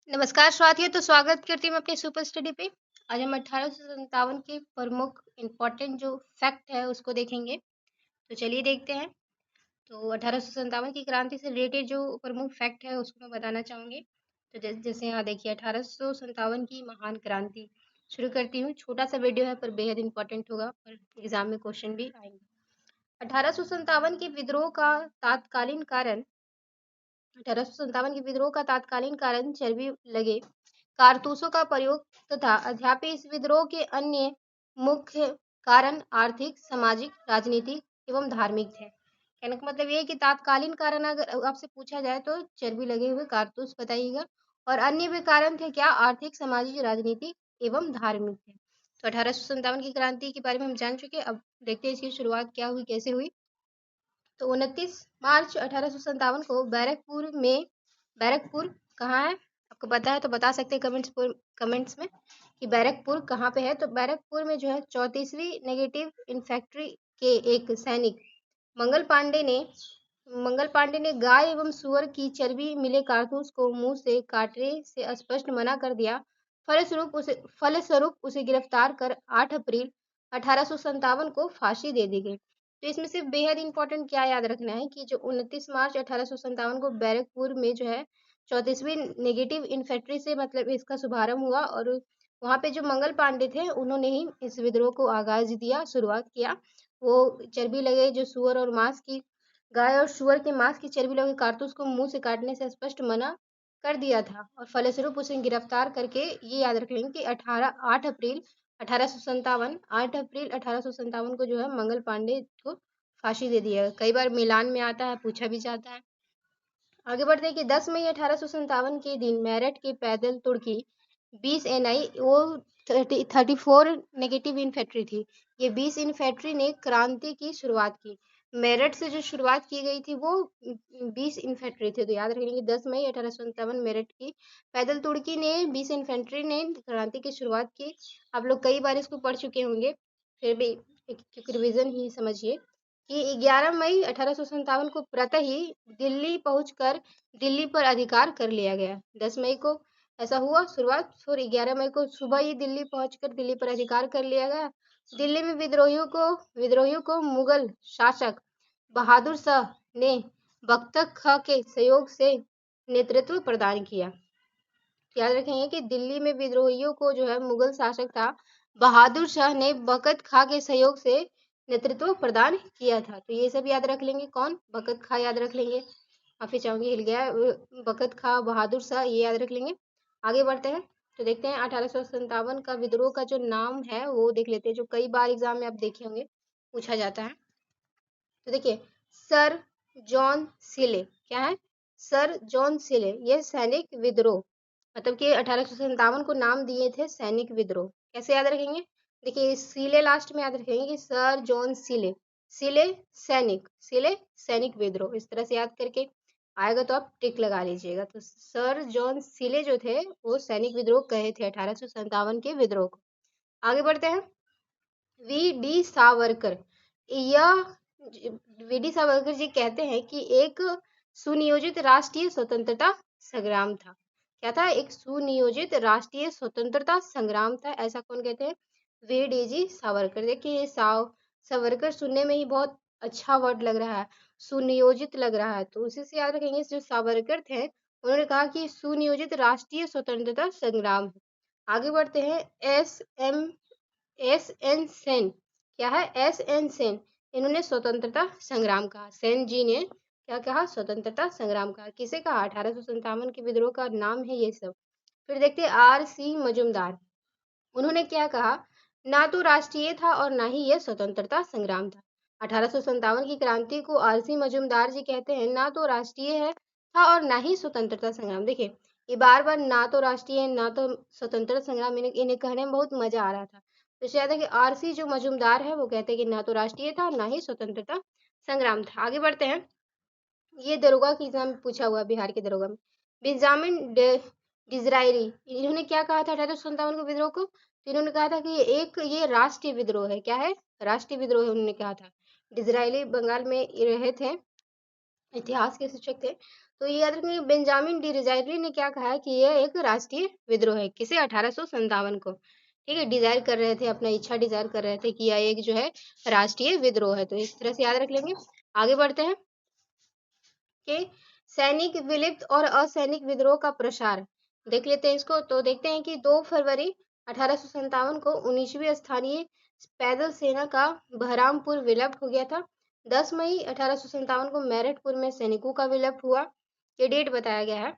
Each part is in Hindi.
नमस्कार साथियों, तो स्वागत करती हूँ मैं अपने सुपर स्टडी पे। आज हम 1857 के प्रमुख इम्पोर्टेंट जो फैक्ट है उसको देखेंगे। तो चलिए देखते हैं। तो 1857 की क्रांति से रिलेटेड जो प्रमुख फैक्ट है उसको मैं बताना चाहूँगी। तो जैसे यहाँ देखिए 1857 की महान क्रांति। शुरू करती हूँ, छोटा सा वीडियो है पर बेहद इंपॉर्टेंट होगा और एग्जाम में क्वेश्चन भी आएंगे। 1857 के विद्रोह का तात्कालीन कारण 1857 के विद्रोह का तात्कालीन कारण चर्बी लगे कारतूसों का प्रयोग तथा अद्यापि इस विद्रोह के अन्य मुख्य कारण आर्थिक, सामाजिक, राजनीतिक एवं धार्मिक थे। कहने का मतलब ये है कि तात्कालीन कारण अगर आपसे पूछा जाए तो चर्बी लगे हुए कारतूस बताइएगा और अन्य भी कारण थे क्या, आर्थिक, सामाजिक, राजनीतिक एवं धार्मिक थे। तो 1857 की क्रांति के बारे में हम जान चुके। अब देखते हैं इसकी शुरुआत क्या हुई, कैसे हुई। तो 29 मार्च 1857 को बैरकपुर कहाँ है, आपको पता है तो बता सकते हैं कमेंट्स में कि बैरकपुर कहाँ पे है। तो बैरकपुर में जो है 34वीं नेगेटिव इन्फेंट्री के एक सैनिक मंगल पांडे ने गाय एवं सुअर की चर्बी मिले कारतूस को मुंह से काटने से स्पष्ट मना कर दिया। फलस्वरूप उसे गिरफ्तार कर 8 अप्रैल 1857 को फांसी दे दी गई। तो इसमें से बेहद इंपॉर्टेंट क्या याद रखना है कि जो 29 मार्च 1857 को बैरकपुर में जो है 34वीं नेगेटिव इन्फेंट्री से मतलब इसका शुभारंभ हुआ और वहाँ पे जो मंगल पांडे थे उन्होंने ही इस विद्रोह को आगाज दिया, शुरुआत किया। वो चर्बी लगे जो सुअर और मांस की गाय और सुअर के मांस की चर्बी लगे कारतूस को मुंह से काटने से स्पष्ट मना कर दिया था और फलस्वरूप उसे गिरफ्तार करके ये याद रख लेंगे कि 8 अप्रैल 1857 को जो है मंगल पांडे को फांसी दे दिया। कई बार मिलान में आता है, पूछा भी जाता है। आगे बढ़ते हैं कि 10 मई 1857 के दिन मेरठ के पैदल तुर्की 20 एनआई वो 34 नेगेटिव इन्फेंट्री थी। ये 20 इन्फेंट्री ने क्रांति की शुरुआत की। मेरठ से जो शुरुआत की गई थी वो 20 इन्फेंट्री थी। तो याद रखेंगे 10 मई 1857 मेरठ की पैदल तुर्की ने 20 इन्फेंट्री ने क्रांति की शुरुआत की। आप लोग कई बार इसको पढ़ चुके होंगे, फिर भी एक रिविजन ही समझिए कि 11 मई 1857 को प्रातः ही दिल्ली पहुंचकर दिल्ली पर अधिकार कर लिया गया। 10 मई को ऐसा हुआ शुरुआत, फिर 11 मई को सुबह ही दिल्ली पहुंचकर दिल्ली पर अधिकार कर लिया गया। दिल्ली में विद्रोहियों को मुगल शासक बहादुर शाह ने बख्तर खां के सहयोग से नेतृत्व प्रदान किया। याद रखेंगे कि दिल्ली में विद्रोहियों को जो है मुगल शासक था बहादुर शाह ने बखत खां के सहयोग से नेतृत्व प्रदान किया था। तो ये सब याद रख लेंगे, कौन, बखत खां याद रख लेंगे। काफी चाहूंगी हिल गया, बखत खां बहादुर शाह ये याद रख लेंगे। आगे बढ़ते हैं तो देखते हैं 1857 का विद्रोह का जो नाम है वो देख लेते हैं, जो कई बार एग्जाम में आप देखे होंगे पूछा जाता है। तो देखिए सर जॉन सिले, क्या है, सर जॉन सिले, ये सैनिक विद्रोह मतलब कि 1857 को नाम दिए थे सैनिक विद्रोह। कैसे याद रखेंगे, देखिए सिले लास्ट में याद रखेंगे कि सर जॉन सिले, सिले सैनिक विद्रोह, इस तरह से याद करके आएगा तो आप टिक लगा लीजिएगा। तो सर जॉन सिले जो थे वो सैनिक विद्रोह कहे थे 1857 के विद्रोह को। आगे बढ़ते हैं। वी डी सावरकर, यह वी डी सावरकर जी कहते हैं कि एक सुनियोजित राष्ट्रीय स्वतंत्रता संग्राम था। क्या था, एक सुनियोजित राष्ट्रीय स्वतंत्रता संग्राम था, ऐसा कौन कहते हैं, वी डी जी सावरकर। देखिए सावरकर सुनने में ही बहुत अच्छा वर्ड लग रहा है, सुनियोजित लग रहा है, तो उसी से याद रखेंगे जो सावरकर थे उन्होंने कहा कि सुनियोजित राष्ट्रीय स्वतंत्रता संग्राम है। आगे बढ़ते हैं। एस एन सेन, क्या है, एस एन सेन, इन्होंने स्वतंत्रता संग्राम कहा। सेन जी ने क्या कहा, स्वतंत्रता संग्राम कहा। किसे कहा, 1857 के विद्रोह का नाम है ये सब। फिर देखते हैं आर सी मजुमदार, उन्होंने क्या कहा, ना तो राष्ट्रीय था और ना ही यह स्वतंत्रता संग्राम था। 1857 की क्रांति को आर सी मजुमदार जी कहते हैं ना तो राष्ट्रीय है था और ना ही स्वतंत्रता संग्राम। देखिए ये बार बार ना तो राष्ट्रीय ना तो स्वतंत्रता संग्राम इन्हें कहने में बहुत मजा आ रहा था। तो शायद है कि आर सी जो मजुमदार है वो कहते हैं कि ना तो राष्ट्रीय था और ना ही स्वतंत्रता संग्राम था। आगे बढ़ते हैं। ये दरोगा की एग्जाम में पूछा हुआ है, बिहार के दरोगा में। बेंजामिन डिजरायरी, इन्होंने क्या कहा था 1857 के विद्रोह को, तो इन्होंने कहा था कि ये राष्ट्रीय विद्रोह है। क्या है, राष्ट्रीय विद्रोह है, उन्होंने कहा था। डिजरायली बंगाल में रहे थे इतिहास के शिक्षक थे। तो ये याद रखिए बेंजामिन डिज़ायरी ने क्या कहा है कि यह एक राष्ट्रीय विद्रोह है। किसे? 1857 को। ठीक है, डिज़ायर कर रहे थे, अपना इच्छा डिज़ायर कर रहे थे कि यह एक जो है राष्ट्रीय विद्रोह है। तो इस तरह से याद रख लेंगे। आगे बढ़ते हैं कि सैनिक विलिप्त और असैनिक विद्रोह का प्रसार। देख लेते हैं इसको। तो देखते हैं कि 2 फरवरी 1857 को 19वीं स्थानीय पैदल सेना का बहरामपुर विलुप्त हो गया था। 10 मई 1857 को मेरठपुर में सैनिकों का विलुप्त हुआ। ये डेट बताया गया है।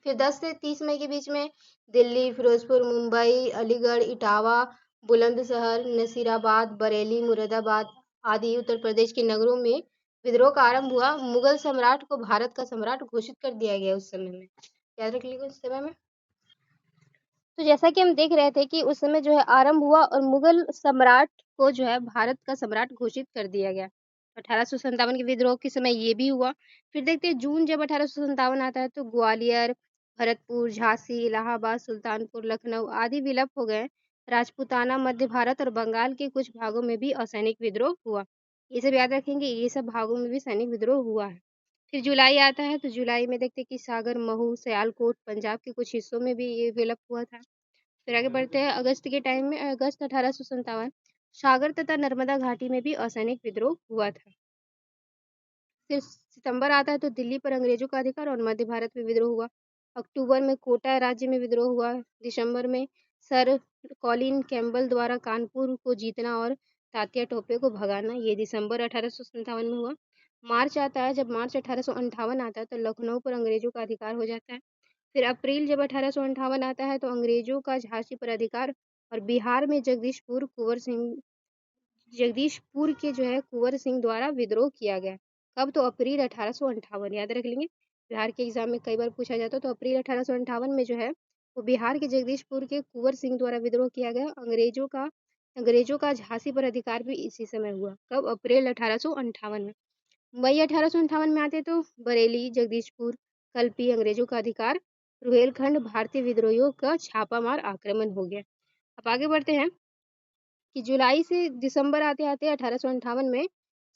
फिर 10 से 30 मई के बीच में दिल्ली, फिरोजपुर, मुंबई, अलीगढ़, इटावा, बुलंदशहर, नसीराबाद, बरेली, मुरादाबाद आदि उत्तर प्रदेश के नगरों में विद्रोह का आरंभ हुआ। मुगल सम्राट को भारत का सम्राट घोषित कर दिया गया उस समय में। याद रख लीजिए उस समय में। तो जैसा कि हम देख रहे थे कि उस समय जो है आरंभ हुआ और मुगल सम्राट को जो है भारत का सम्राट घोषित कर दिया गया। 1857 के विद्रोह के समय ये भी हुआ। फिर देखते हैं जून जब 1857 आता है तो ग्वालियर, भरतपुर, झांसी, इलाहाबाद, सुल्तानपुर, लखनऊ आदि विलुप्त हो गए। राजपूताना, मध्य भारत और बंगाल के कुछ भागों में भी असैनिक विद्रोह हुआ। ये सब याद रखेंगे, ये सब भागों में भी सैनिक विद्रोह हुआ है। फिर जुलाई आता है तो जुलाई में देखते हैं कि सागर, महू, सियालकोट, पंजाब के कुछ हिस्सों में भी ये विलुप्त हुआ था। फिर आगे बढ़ते हैं अगस्त के टाइम में। अगस्त 1857 सागर तथा नर्मदा घाटी में भी असैनिक विद्रोह हुआ था। फिर सितंबर आता है तो दिल्ली पर अंग्रेजों का अधिकार और मध्य भारत में विद्रोह हुआ। अक्टूबर में कोटा राज्य में विद्रोह हुआ। दिसंबर में सर कॉलिन कैम्पबेल द्वारा कानपुर को जीतना और तात्या टोपे को भगाना, ये दिसंबर 1857 में हुआ। मार्च आता है, जब मार्च 1858 आता है तो लखनऊ पर अंग्रेजों का अधिकार हो जाता है। फिर अप्रैल जब 1858 आता है तो अंग्रेजों का झांसी पर अधिकार और बिहार में जगदीशपुर के जो है कुंवर सिंह द्वारा विद्रोह किया गया। कब? तो अप्रैल 1858, याद रख लेंगे। बिहार के एग्जाम में कई बार पूछा जाता है। तो अप्रैल 1858 में जो है वो बिहार के जगदीशपुर के कुंवर सिंह द्वारा विद्रोह किया गया। अंग्रेजों का झांसी पर अधिकार भी इसी समय हुआ। कब? अप्रैल 1858 में। मई 1858 में आते तो बरेली, जगदीशपुर, कल्पी अंग्रेजों का अधिकार, रुहेलखंड भारतीय विद्रोहियों का छापामार आक्रमण हो गया। अब आगे बढ़ते हैं कि जुलाई से दिसंबर आते आते 1858 में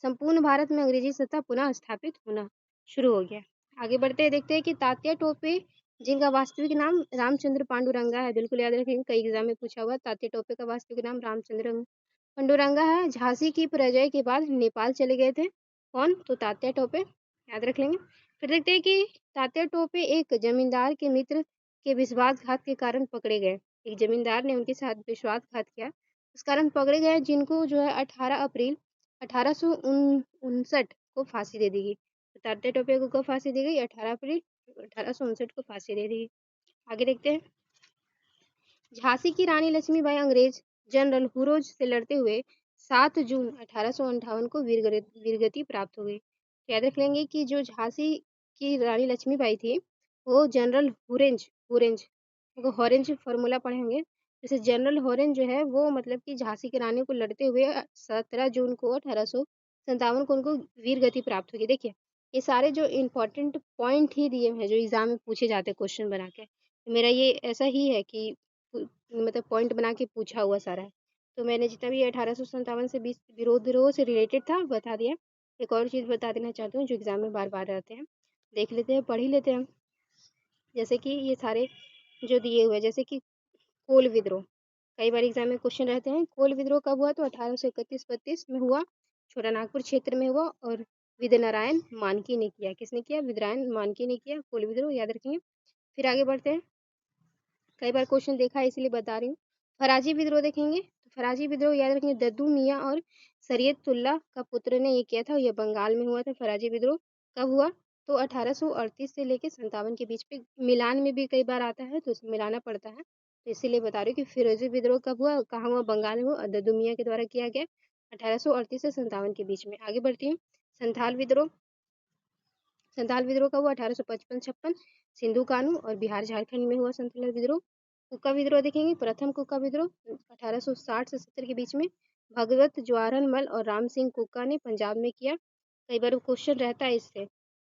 संपूर्ण भारत में अंग्रेजी सत्ता पुनः स्थापित होना शुरू हो गया। आगे बढ़ते हैं, देखते हैं कि तात्या टोपे जिनका वास्तविक नाम रामचंद्र पांडुरंगा है, बिल्कुल याद रखेंगे, कई एग्जाम में पूछा हुआ। तात्या टोपे का वास्तविक नाम रामचंद्र पांडुरंगा है। झांसी की पराजय के बाद नेपाल चले गए थे। कौन? तो तात्या टोपे, याद रख लेंगे। फिर देखते हैं कि तात्या टोपे एक जमींदार के मित्र के विश्वासघात के कारण पकड़े गए। एक जमींदार ने उनके साथ विश्वासघात किया, इस कारण पकड़े गए, जिनको जो है 18 अप्रैल 1859 को फांसी दे दी गई। तो तात्या टोपे को कब फांसी दी गई? 18 अप्रैल 1859 को फांसी दे दी गई। आगे देखते हैं, झांसी की रानी लक्ष्मीबाई अंग्रेज जनरल हुरोज से लड़ते हुए 7 जून 1858 को वीरगति प्राप्त हो गई। याद रख लेंगे कि जो झांसी की रानी लक्ष्मीबाई थी वो जनरल हुरेंज हॉरेंज फार्मूला पढ़ेंगे। जैसे जनरल हॉरेंज जो है वो मतलब कि झांसी की रानी को लड़ते हुए 17 जून को 1857 को उनको वीर गति प्राप्त होगी। देखिए ये सारे जो इम्पोर्टेंट पॉइंट ही दिए हैं जो एग्जाम में पूछे जाते हैं क्वेश्चन बना के। मेरा ये ऐसा ही है कि मतलब पॉइंट बना के पूछा हुआ सारा है। तो मैंने जितना भी 1857 से 20 विद्रोह से रिलेटेड था बता दिया। एक और चीज़ बता देना चाहती हूँ जो एग्जाम में बार बार आते हैं, देख लेते हैं, पढ़ ही लेते हैं। जैसे कि ये सारे जो दिए हुए हैं, जैसे कि कोल विद्रोह, कई बार एग्जाम में क्वेश्चन रहते हैं। कोल विद्रोह कब हुआ? तो 1831-32 में हुआ, छोटा नागपुर क्षेत्र में हुआ और विद्यनारायण मानकी ने किया। किसने किया? विद्यनारायण मानकी ने किया कोल विद्रोह, याद रखेंगे। फिर आगे बढ़ते हैं, कई बार क्वेश्चन देखा है इसलिए बता रही हूँ। फराजी विद्रोह देखेंगे तो फराजी विद्रोह याद रखेंगे, दद्दू मियाँ और सरियतुल्ला का पुत्र ने ये किया था। यह बंगाल में हुआ था। फराजी विद्रोह कब हुआ? तो 1838 से लेकर 57 के बीच पे। मिलान में भी कई बार आता है तो इसमें मिलाना पड़ता है, तो इसीलिए बता रही हूँ कि फिरोजी विद्रोह कब हुआ, कहाँ हुआ? बंगाल में हुआ और दद्दू मियाँ के द्वारा किया गया 1838 से 57 के बीच में। आगे बढ़ती हूँ, संथाल विद्रोह। संथाल विद्रोह का हुआ 1855-56 सिंधु कानू और बिहार झारखंड में हुआ संथाल विद्रोह। कुका विद्रोह देखेंगे, प्रथम कुका विद्रोह 1860 से 70 के बीच में भगवत ज्वारनमल और राम सिंह कुका ने पंजाब में किया। कई बार क्वेश्चन रहता है इससे।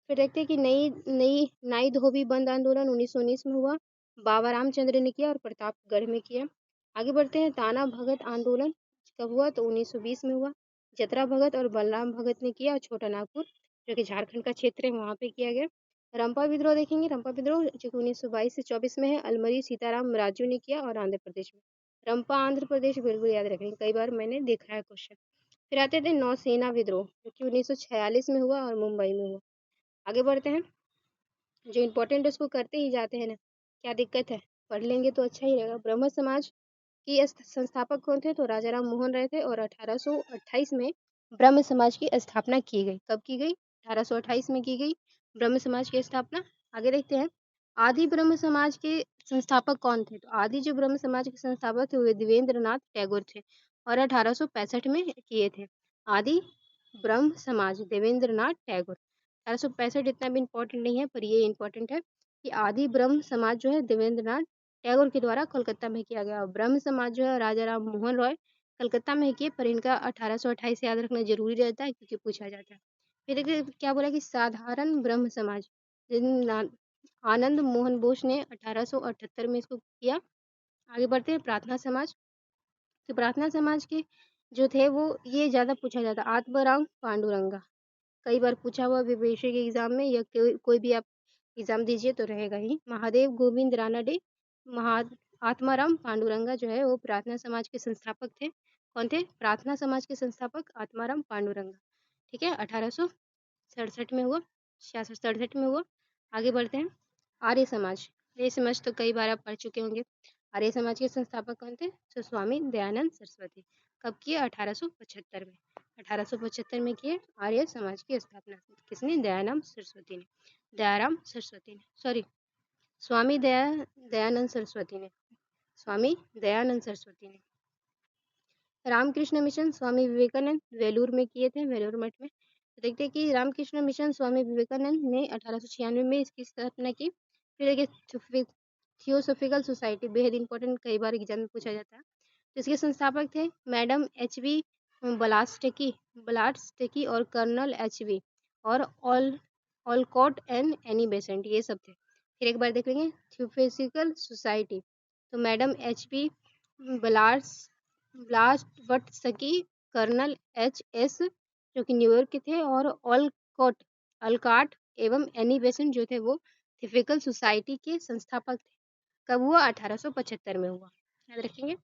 फिर देखते हैं कि नई नई नाई धोबी बंद आंदोलन 1919 में हुआ, बाबा रामचंद्र ने किया और प्रतापगढ़ में किया। आगे बढ़ते हैं, ताना भगत आंदोलन कब हुआ? तो 1920 में हुआ, जतरा भगत और बलराम भगत ने किया, छोटा नागपुर जो कि झारखंड का क्षेत्र है, वहाँ पे किया गया। रंपा विद्रोह देखेंगे, रंपा विद्रोह जो कि 1922 से 24 में है, अलमरी सीताराम राजू ने किया और आंध्र प्रदेश में। रंपा आंध्र प्रदेश बिल्कुल याद रखेंगे, कई बार मैंने देखा है क्वेश्चन। फिर आते थे नौसेना विद्रोह जो कि 1946 में हुआ और मुंबई में हुआ। आगे बढ़ते हैं, जो इम्पोर्टेंट है उसको करते ही जाते हैं ना, क्या दिक्कत है, पढ़ लेंगे तो अच्छा ही रहेगा। ब्रह्म समाज की संस्थापक कौन थे, तो राजा राम मोहन राय थे और 1828 में ब्रह्म समाज की स्थापना की गई। कब की गई, 1828 में की गई ब्रह्म समाज की स्थापना। आगे देखते हैं, आदि ब्रह्म समाज के संस्थापक कौन थे, तो आदि जो ब्रह्म समाज के संस्थापक थे वे देवेंद्र नाथ टैगोर थे और 1865 में किए थे। आदि ब्रह्म समाज देवेंद्र नाथ टैगोर। 1865 इतना भी इम्पोर्टेंट नहीं है, पर ये इम्पोर्टेंट है कि आदि ब्रह्म समाज जो है देवेंद्र नाथ टैगोर के द्वारा कोलकाता में किया गया। और ब्रह्म समाज जो है राजा राम मोहन रॉय कलकत्ता में किए, पर इनका 1828 याद रखना जरूरी रहता है क्योंकि पूछा जाता है। फिर देखिए क्या बोला कि साधारण ब्रह्म समाज, आनंद मोहन बोस ने 1878 में इसको किया। आगे बढ़ते हैं, प्रार्थना समाज। तो प्रार्थना समाज के जो थे वो ये ज़्यादा पूछा जाता, आत्माराम पांडुरंगा, कई बार पूछा हुआ विवेशी के एग्जाम में, या कोई भी आप एग्जाम दीजिए तो रहेगा ही। महादेव गोविंद रानडे, महा आत्माराम पांडुरंगा जो है वो प्रार्थना समाज के संस्थापक थे। कौन थे, प्रार्थना समाज के संस्थापक आत्माराम पांडुरंगा। ठीक है, 1867 में हुआ, 66-67 में हुआ। आगे बढ़ते हैं, आर्य समाज। आर्य समाज तो कई बार आप पढ़ चुके होंगे। आर्य समाज के संस्थापक कौन थे, तो स्वामी दयानंद सरस्वती। कब किया, 1875 में। 1875 में किए आर्य समाज की स्थापना, किसने, दयाराम सरस्वती ने। दयाराम सरस्वती ने, सॉरी, स्वामी दयानंद सरस्वती ने, स्वामी दयानंद सरस्वती ने। रामकृष्ण मिशन स्वामी विवेकानंद वेलूर में किए थे, वेलूर मठ में। तो देखते हैं कि रामकृष्ण मिशन स्वामी विवेकानंद ने 1896 में इसकी स्थापना की। फिर देखिए थियोसॉफिकल सोसाइटी, बेहद इंपॉर्टेंट, कई बार एग्जाम में पूछा जाता है। तो इसके संस्थापक थे मैडम एच.वी. ब्लास्टकी और कर्नल एच.वी. और ऑलकॉट एंड एनी बेसेंट, ये सब थे। फिर एक बार देख लेंगे थियोसॉफिकल सोसाइटी, तो madam H V. Blavatsky, colonel H S. जो कि न्यूयॉर्क के थे, और अल्काट एवं एनी बेसेंट जो थे वो थियोसॉफिकल सोसाइटी के संस्थापक थे। कब हुआ, 1875 में हुआ, याद रखेंगे।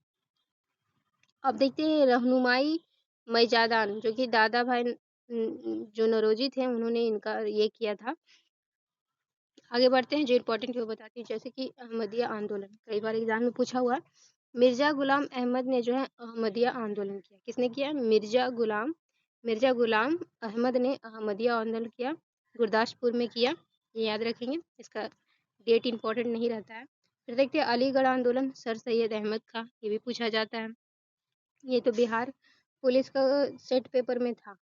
अब देखते हैं रहनुमाई मैजादान, जो कि दादा भाई जो नौरोजी थे उन्होंने इनका ये किया था। आगे बढ़ते हैं, जो इम्पोर्टेंट वो बताती है, जैसे कि अहमदिया आंदोलन, कई बार एग्जाम में पूछा हुआ है। मिर्जा गुलाम अहमद ने जो है अहमदिया आंदोलन किया, किसने किया, मिर्जा गुलाम अहमद ने अहमदिया आंदोलन किया, गुरदासपुर में किया, ये याद रखेंगे, इसका डेट इम्पोर्टेंट नहीं रहता है। फिर देखते हैं अलीगढ़ आंदोलन, सर सैयद अहमद खां, ये भी पूछा जाता है, ये तो बिहार पुलिस का सेट पेपर में था।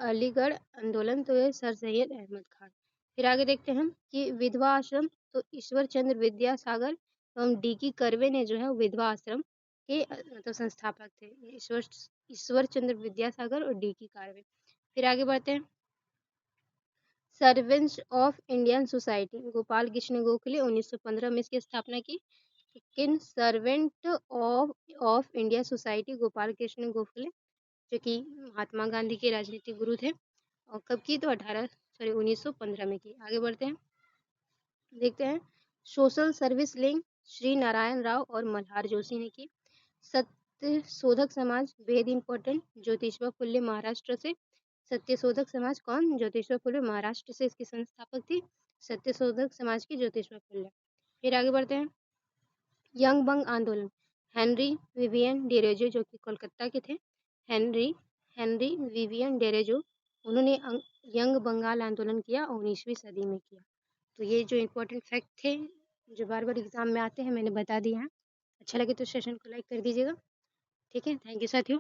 अलीगढ़ आंदोलन तो ये सर सैयद अहमद खान। फिर आगे देखते हैं कि विधवा आश्रम, तो ईश्वर चंद्र विद्यासागर एवं डी.की. कर्वे ने जो है विधवा आश्रम के मतलब संस्थापक थे, ईश्वर चंद्र विद्यासागर और डी.की. कर्वे। फिर आगे बढ़ते हैं, servants of Indian society, Gopal Krishna Gokhale 1915 में इसकी स्थापना की। लेकिन servant of India society Gopal Krishna Gokhale, जो कि महात्मा गांधी के राजनीतिक गुरु थे, और कब की, तो 1915 में की। आगे बढ़ते हैं, देखते हैं social service link, Shri Narayan Rao और मल्हार जोशी ने की। सत्य शोधक समाज, बेहद इंपॉर्टेंट, ज्योतिषवा फुले महाराष्ट्र से। सत्य शोधक समाज कौन, ज्योतिषवा फुले महाराष्ट्र से इसकी संस्थापक थी, सत्य शोधक समाज की ज्योतिषवा फुले। फिर आगे बढ़ते हैं, यंग बंग आंदोलन, हेनरी विवियन डेरेजो जो कि कोलकाता के थे, हेनरी विवियन डेरेजो, उन्होंने यंग बंगाल आंदोलन किया 19वीं सदी में किया। तो ये जो इम्पोर्टेंट फैक्ट थे जो बार बार एग्जाम में आते हैं मैंने बता दिया है। अच्छा लगे तो सेशन को लाइक कर दीजिएगा। ठीक है, थैंक यू साथियों।